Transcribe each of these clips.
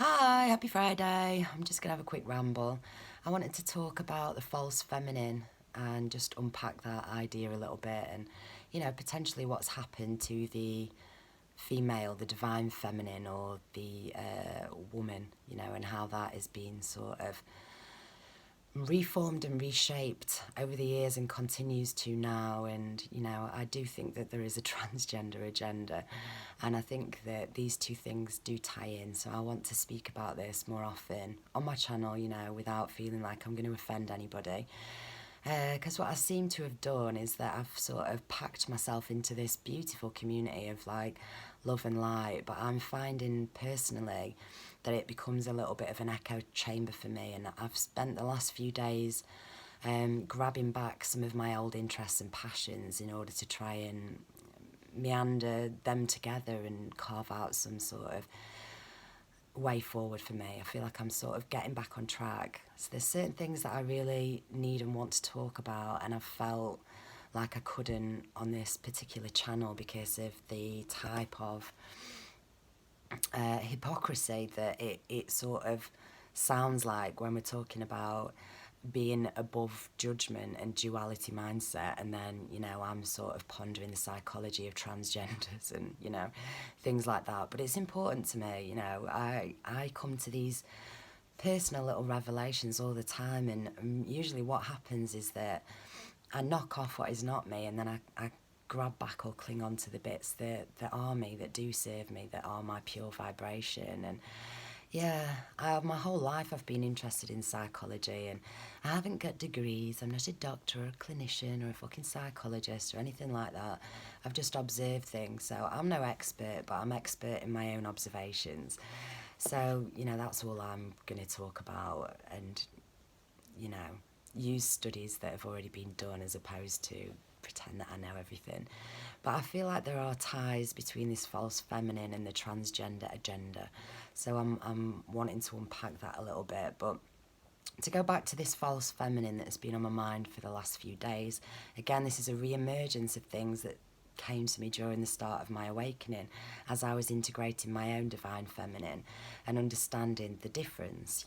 Hi, happy Friday. I'm just going to have a quick ramble. I wanted to talk about the false feminine and just unpack that idea a little bit and, potentially what's happened to the female, the divine feminine or the woman, and how that is being sort of reformed and reshaped over the years and continues to now. And I do think that there is a transgender agenda, and I think that these two things do tie in. So I want to speak about this more often on my channel, without feeling like I'm going to offend anybody. Because what I seem to have done is that I've sort of packed myself into this beautiful community of like love and light, but I'm finding personally that it becomes a little bit of an echo chamber for me, and I've spent the last few days grabbing back some of my old interests and passions in order to try and meander them together and carve out some sort of way forward for me. I feel like I'm sort of getting back on track. So there's certain things that I really need and want to talk about, and I've felt like I couldn't on this particular channel because of the type of hypocrisy that it sort of sounds like when we're talking about being above judgment and duality mindset, and then I'm sort of pondering the psychology of transgenders and things like that. But it's important to me. I come to these personal little revelations all the time, and usually what happens is that I knock off what is not me, and then I grab back or cling on to the bits that are me, that do serve me, that are my pure vibration. And yeah, my whole life I've been interested in psychology, and I haven't got degrees. I'm not a doctor or a clinician or a fucking psychologist or anything like that. I've just observed things. So I'm no expert, but I'm expert in my own observations. So, that's all I'm going to talk about, and, use studies that have already been done as opposed to pretend that I know everything. But I feel like there are ties between this false feminine and the transgender agenda. So I'm wanting to unpack that a little bit. But to go back to this false feminine that's been on my mind for the last few days, again, this is a re-emergence of things that came to me during the start of my awakening as I was integrating my own divine feminine and understanding the difference,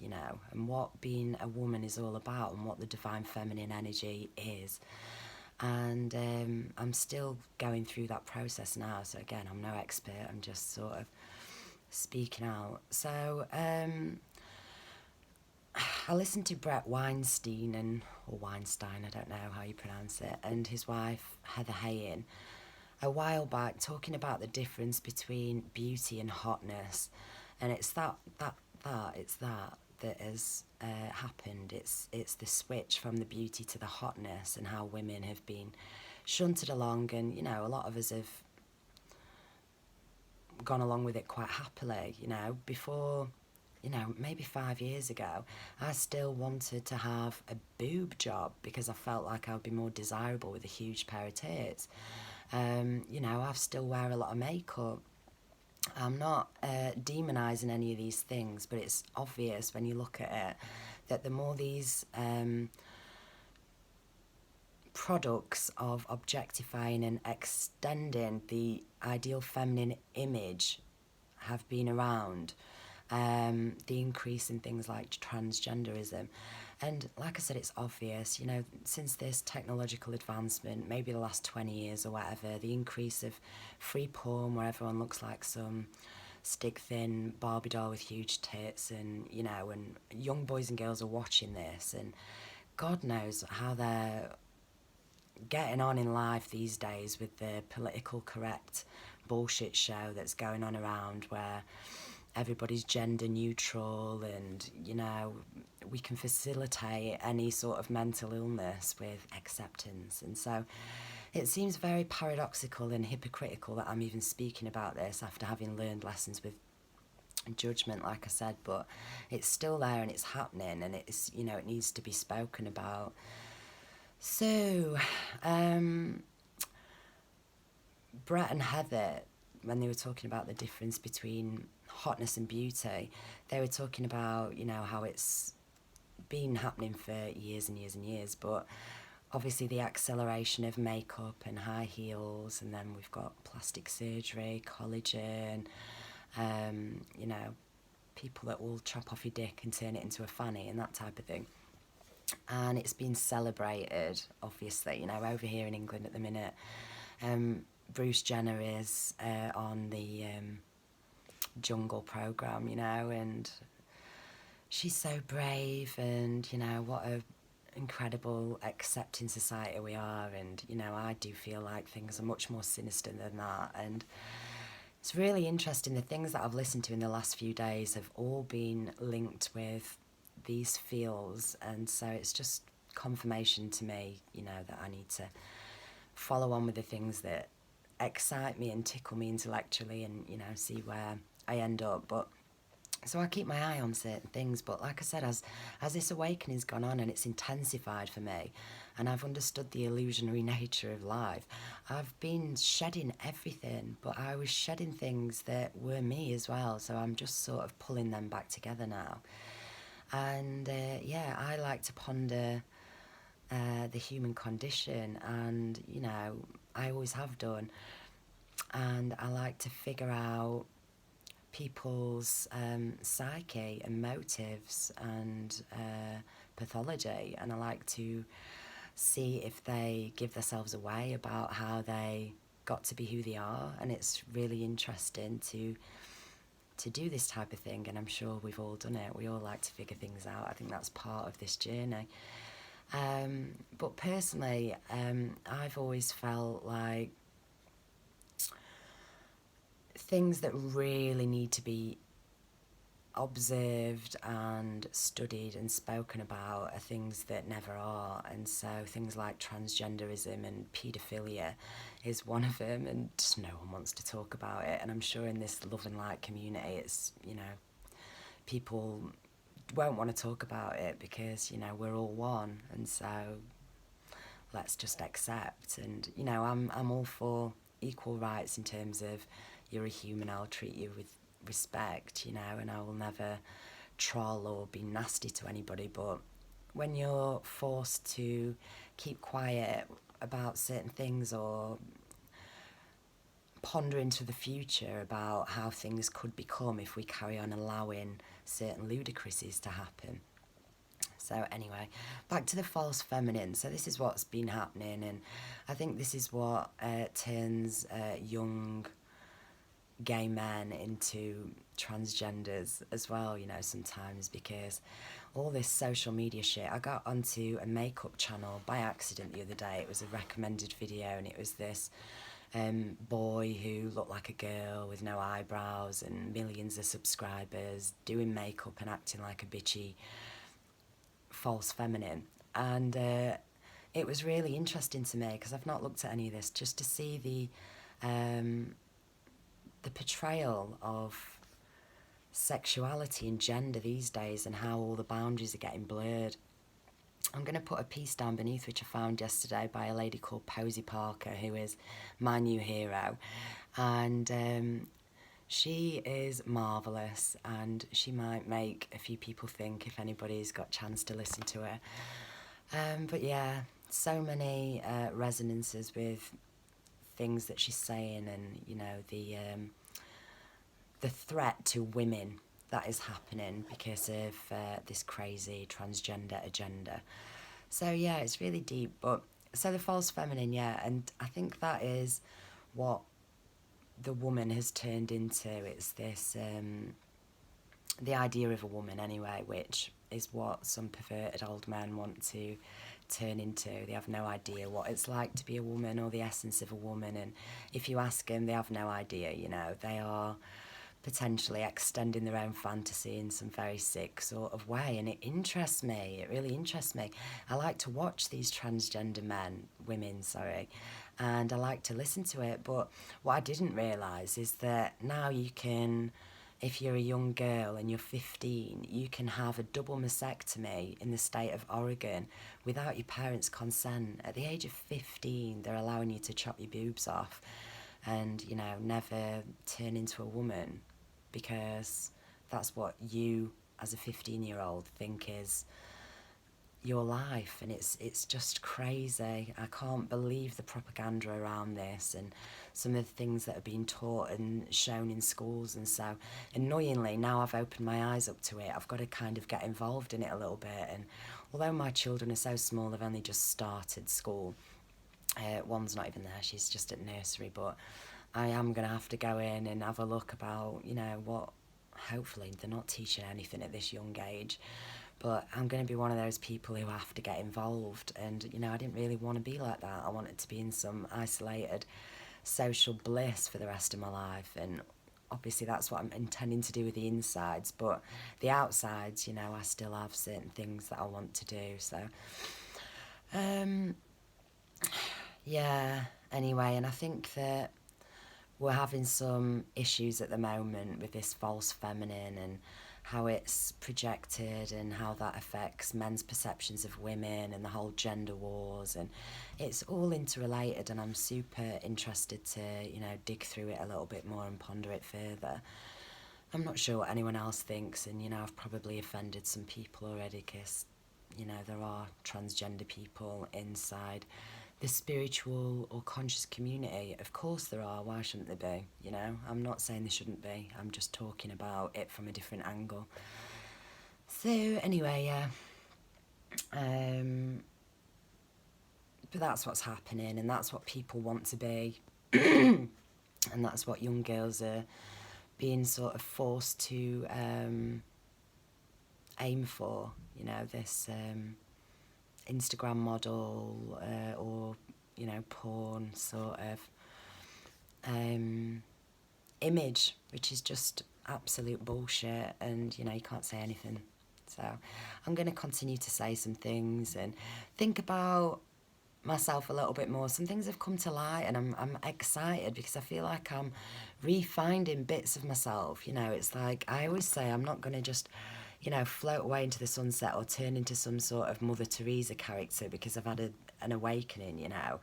and what being a woman is all about and what the divine feminine energy is. And I'm still going through that process now. So again, I'm no expert. I'm just sort of speaking out. So I listened to Brett Weinstein or Weinstein, I don't know how you pronounce it, and his wife Heather Hayen a while back talking about the difference between beauty and hotness, and it's that has happened. It's the switch from the beauty to the hotness, and how women have been shunted along, and a lot of us have gone along with it quite happily. Before, maybe 5 years ago, I still wanted to have a boob job because I felt like I would be more desirable with a huge pair of tits. I still wear a lot of makeup. I'm not demonising any of these things, but it's obvious when you look at it that the more these products of objectifying and extending the ideal feminine image have been around, the increase in things like transgenderism. And like I said, it's obvious, since this technological advancement, maybe the last 20 years or whatever, the increase of free porn where everyone looks like some stick-thin Barbie doll with huge tits, and, and young boys and girls are watching this, and God knows how they're getting on in life these days with the political correct bullshit show that's going on around, where everybody's gender neutral, and we can facilitate any sort of mental illness with acceptance. And so it seems very paradoxical and hypocritical that I'm even speaking about this after having learned lessons with judgment, like I said, but it's still there and it's happening, and it's it needs to be spoken about. So Brett and Heather, when they were talking about the difference between hotness and beauty, they were talking about, how it's been happening for years and years and years, but obviously the acceleration of makeup and high heels, and then we've got plastic surgery, collagen, people that will chop off your dick and turn it into a fanny and that type of thing. And it's been celebrated, obviously, you know, over here in England at the minute. Bruce Jenner is on the Jungle programme, you know, and she's so brave, and, you know, what a incredible accepting society we are. And, you know, I do feel like things are much more sinister than that. And it's really interesting, the things that I've listened to in the last few days have all been linked with these feels, and so it's just confirmation to me, you know, that I need to follow on with the things that excite me and tickle me intellectually, and, you know, see where I end up. But so I keep my eye on certain things, but like I said, as this awakening's gone on and it's intensified for me, and I've understood the illusionary nature of life, I've been shedding everything, but I was shedding things that were me as well, so I'm just sort of pulling them back together now. And yeah, I like to ponder the human condition, and, you know, I always have done, and I like to figure out people's psyche and motives and pathology, and I like to see if they give themselves away about how they got to be who they are. And it's really interesting to do this type of thing, and I'm sure we've all done it. We all like to figure things out. I think that's part of this journey. But personally, I've always felt like things that really need to be observed and studied and spoken about are things that never are. And so things like transgenderism and paedophilia is one of them, and just no one wants to talk about it. And I'm sure in this love and light community, it's, you know, people won't want to talk about it because, you know, we're all one, and so let's just accept. And, you know, I'm all for equal rights in terms of you're a human, I'll treat you with respect, you know, and I will never troll or be nasty to anybody. But when you're forced to keep quiet about certain things, or ponder into the future about how things could become if we carry on allowing certain ludicrousness to happen. So anyway, back to the false feminine. So this is what's been happening, and I think this is what turns young gay men into transgenders as well, you know, sometimes, because all this social media shit. I got onto a makeup channel by accident the other day. It was a recommended video, and it was this boy who looked like a girl with no eyebrows and millions of subscribers doing makeup and acting like a bitchy false feminine. And it was really interesting to me, because I've not looked at any of this, just to see the portrayal of sexuality and gender these days, and how all the boundaries are getting blurred. I'm going to put a piece down beneath which I found yesterday by a lady called Posy Parker, who is my new hero, and she is marvellous, and she might make a few people think, if anybody's got a chance to listen to her. But yeah, so many resonances with things that she's saying, and, you know, the threat to women that is happening because of this crazy transgender agenda. So yeah, it's really deep. But so the false feminine, yeah, and I think that is what the woman has turned into. It's this the idea of a woman anyway, which is what some perverted old men want to turn into. They have no idea what it's like to be a woman, or the essence of a woman, and if you ask them, they have no idea. You know, they are potentially extending their own fantasy in some very sick sort of way, and it interests me. It really interests me. I like to watch these transgender women, and I like to listen to it. But what I didn't realise is that now you can, if you're a young girl and you're 15, you can have a double mastectomy in the state of Oregon without your parents' consent. At the age of 15, they're allowing you to chop your boobs off and, you know, never turn into a woman, because that's what you, as a 15-year-old, think is, your life, and it's just crazy. I can't believe the propaganda around this and some of the things that are being taught and shown in schools. And so annoyingly, now I've opened my eyes up to it, I've got to kind of get involved in it a little bit. And although my children are so small, they've only just started school, one's not even there, she's just at nursery, but I am going to have to go in and have a look about, you know, what, hopefully they're not teaching anything at this young age, but I'm going to be one of those people who have to get involved. And, you know, I didn't really want to be like that. I wanted to be in some isolated social bliss for the rest of my life. And obviously that's what I'm intending to do with the insides, but the outsides, you know, I still have certain things that I want to do. So, yeah, anyway, and I think that we're having some issues at the moment with this false feminine and how it's projected and how that affects men's perceptions of women and the whole gender wars, and it's all interrelated, and I'm super interested to, you know, dig through it a little bit more and ponder it further. I'm not sure what anyone else thinks, and, you know, I've probably offended some people already because, you know, there are transgender people inside the spiritual or conscious community. Of course there are, why shouldn't there be? You know, I'm not saying there shouldn't be, I'm just talking about it from a different angle. So anyway, yeah, but that's what's happening, and that's what people want to be, and that's what young girls are being sort of forced to aim for, you know, this Instagram model or, you know, porn sort of image, which is just absolute bullshit, and, you know, you can't say anything. So I'm going to continue to say some things and think about myself a little bit more. Some things have come to light, and I'm excited because I feel like I'm refinding bits of myself. You know, it's like I always say, I'm not going to just, you know, float away into the sunset or turn into some sort of Mother Teresa character because I've had an awakening, you know.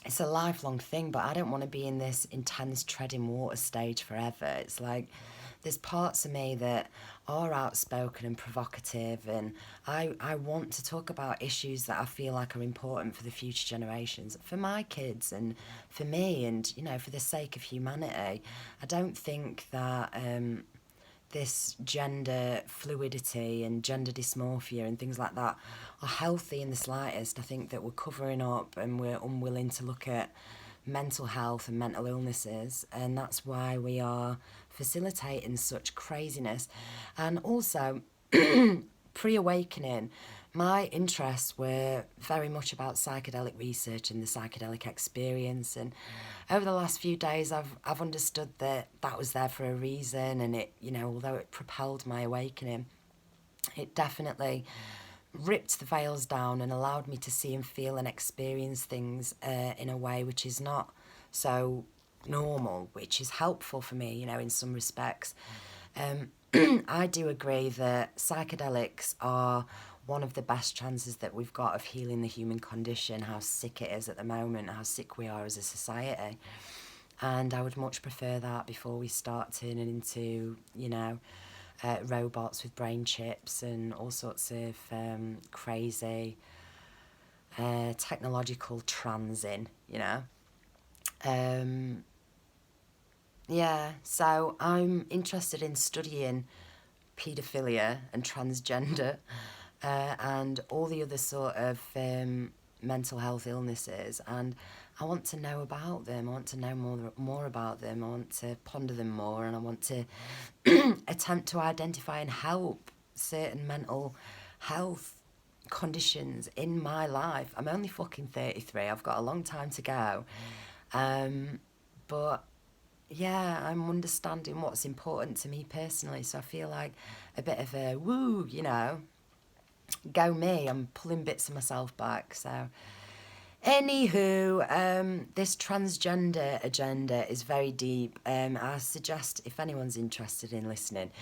It's a lifelong thing, but I don't want to be in this intense treading water stage forever. It's like there's parts of me that are outspoken and provocative, and I want to talk about issues that I feel like are important for the future generations, for my kids and for me, and, you know, for the sake of humanity. I don't think that this gender fluidity and gender dysmorphia and things like that are healthy in the slightest. I think that we're covering up and we're unwilling to look at mental health and mental illnesses, and that's why we are facilitating such craziness. And also, pre-awakening, my interests were very much about psychedelic research and the psychedelic experience, and over the last few days I've understood that that was there for a reason, and it, you know, although it propelled my awakening, it definitely ripped the veils down and allowed me to see and feel and experience things in a way which is not so normal, which is helpful for me, you know, in some respects. I do agree that psychedelics are one of the best chances that we've got of healing the human condition, how sick it is at the moment, how sick we are as a society. And I would much prefer that before we start turning into, you know, robots with brain chips and all sorts of crazy technological transing, you know. Yeah, so I'm interested in studying paedophilia and transgender and all the other sort of mental health illnesses, and I want to know about them. I want to know more about them. I want to ponder them more, and I want to attempt to identify and help certain mental health conditions in my life. I'm only fucking 33. I've got a long time to go. But yeah, I'm understanding what's important to me personally. So I feel like a bit of a woo, you know, go me. I'm pulling bits of myself back. So anywho, this transgender agenda is very deep. I suggest if anyone's interested in listening,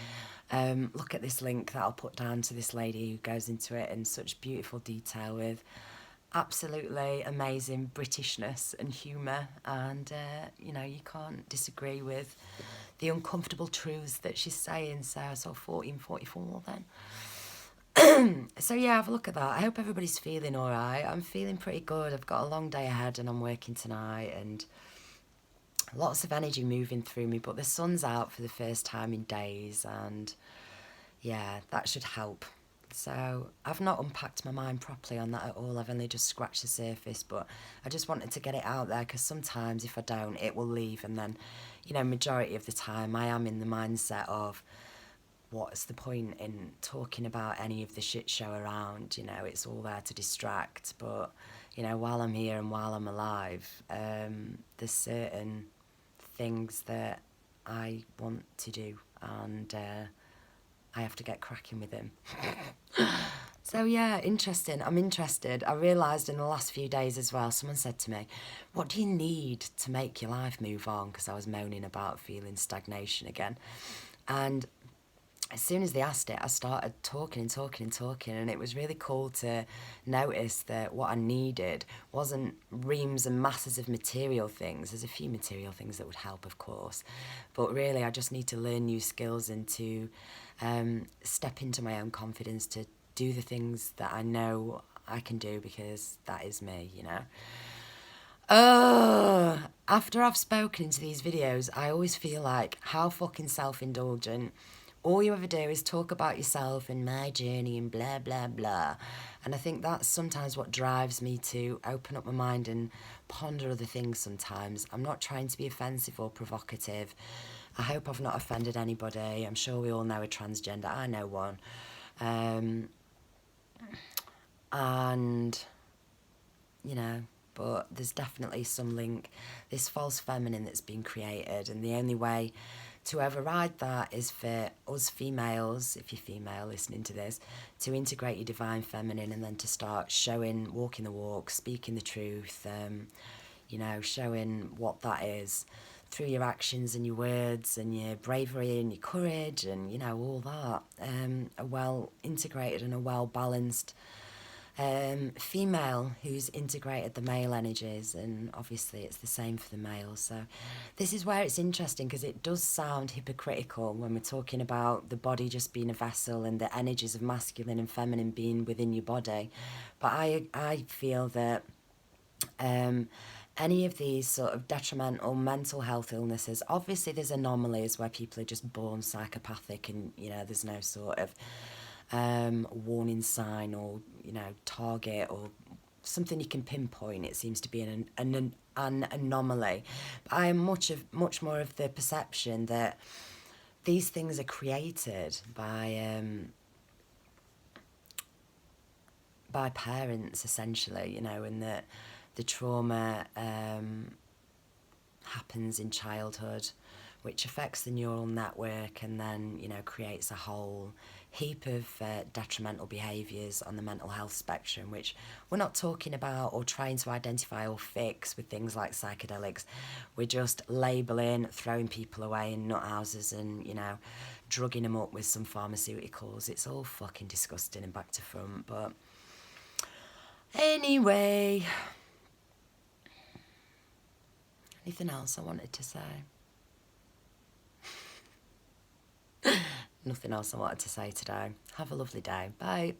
look at this link that I'll put down to this lady who goes into it in such beautiful detail with absolutely amazing Britishness and humour, and you know, you can't disagree with the uncomfortable truths that she's saying. So 1444 then. So yeah, have a look at that. I hope everybody's feeling all right. I'm feeling pretty good. I've got a long day ahead and I'm working tonight and lots of energy moving through me, but the sun's out for the first time in days and yeah, that should help. So I've not unpacked my mind properly on that at all. I've only just scratched the surface, but I just wanted to get it out there because sometimes if I don't, it will leave. And then, majority of the time I am in the mindset of what's the point in talking about any of the shit show around? It's all there to distract. But, while I'm here and while I'm alive, there's certain things that I want to do and I have to get cracking with him. So yeah, interesting. I'm interested. I realised in the last few days as well, someone said to me, what do you need to make your life move on? Because I was moaning about feeling stagnation again. And as soon as they asked it, I started talking and talking and talking, and it was really cool to notice that what I needed wasn't reams and masses of material things. There's a few material things that would help, of course, but really I just need to learn new skills and to step into my own confidence to do the things that I know I can do because that is me, After I've spoken into these videos, I always feel like how fucking self-indulgent. All you ever do is talk about yourself and my journey and blah, blah, blah. And I think that's sometimes what drives me to open up my mind and ponder other things sometimes. I'm not trying to be offensive or provocative. I hope I've not offended anybody. I'm sure we all know a transgender. I know one. And, but there's definitely some link, this false feminine that's been created, and the only way to override that is for us females, if you're female listening to this, to integrate your divine feminine and then to start walking the walk, speaking the truth, showing what that is through your actions and your words and your bravery and your courage and, all that. A well integrated and a well balanced female who's integrated the male energies, and obviously it's the same for the male. So this is where it's interesting because it does sound hypocritical when we're talking about the body just being a vessel and the energies of masculine and feminine being within your body. But I feel that any of these sort of detrimental mental health illnesses, obviously there's anomalies where people are just born psychopathic and, there's no sort of warning sign or, target or something you can pinpoint. It seems to be an anomaly. But I am much more of the perception that these things are created by parents, essentially, and that the trauma happens in childhood, which affects the neural network and then, creates a whole heap of detrimental behaviours on the mental health spectrum, which we're not talking about or trying to identify or fix with things like psychedelics. We're just labelling, throwing people away in nut houses and, drugging them up with some pharmaceuticals. It's all fucking disgusting and back to front. But anyway, anything else I wanted to say? Nothing else I wanted to say today. Have a lovely day. Bye.